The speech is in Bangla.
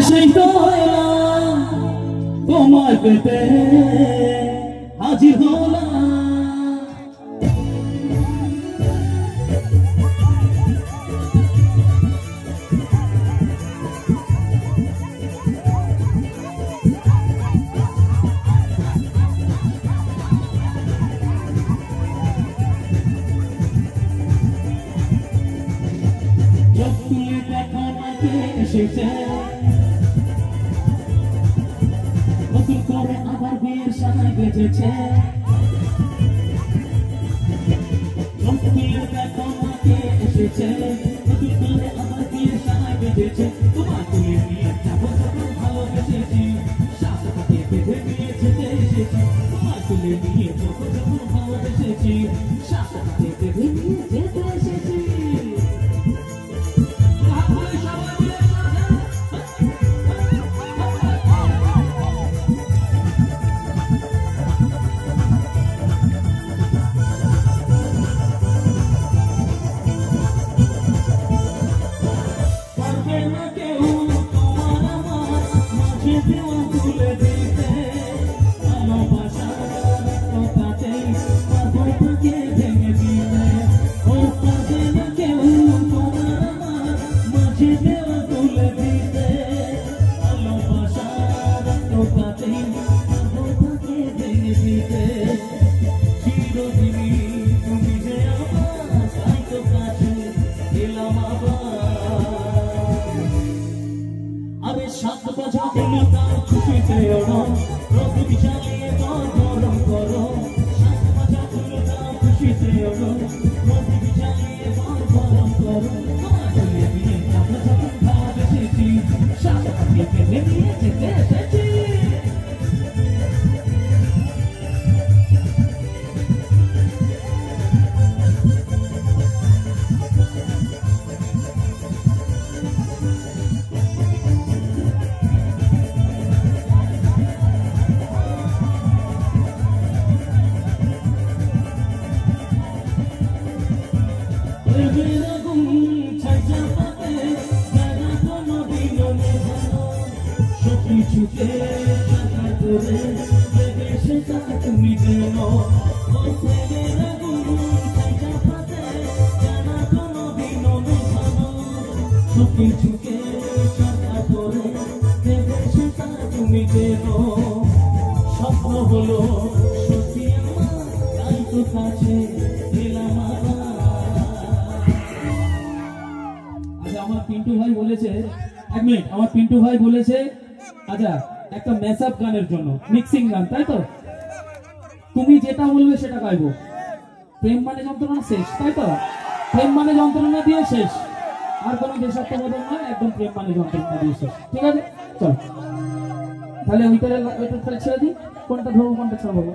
সেই তো এলাম তোমার পেতে হাজির হলাম। নতুন করে আবার বিয়ের সানাই বেজেছে, দেখো মাকে এসেছে। নতুন করে আবার বিয়ের সানাই বেজেছে, তোমার তুলে নিয়ে যাবো যখন ভালোবেসেছি, শাশুড়িকে বেঁধে নিয়ে যেতে এসেছি। তোমার তুলে নিয়ে যাবো যখন ভালোবেসেছি, শাশুড়িকে বেঁধে নিয়ে যেতে এসেছি। अरे सात बजा खुशी रोटी चालिए गरम करो, सात बजा खुशी रोटी चालिए गरम करो। স্বপ্ন হলো সত্যি তাই তো কাছে এলাম। আচ্ছা আমার পিন্টু ভাই বলেছে, এক মিনিট, আমার পিন্টু ভাই বলেছে আচ্ছা একটা ম্যাশআপ গানের জন্য মিক্সিং গান, তাই তো? তুমি যেটা বলবে সেটা গাইবো। প্রেম মানে যন্ত্রণা শেষ, তাই তো? প্রেম মানে যন্ত্রণা দিয়ে শেষ, আর কোনো দেশাত্মবোধন নয়, একদম প্রেম মানে যন্ত্রণা দিয়ে শেষ। ঠিক আছে, চল তাহলে ওইটা ছেড়ে দিই। কোনটা ধরবো কোনটা ছাড়বো?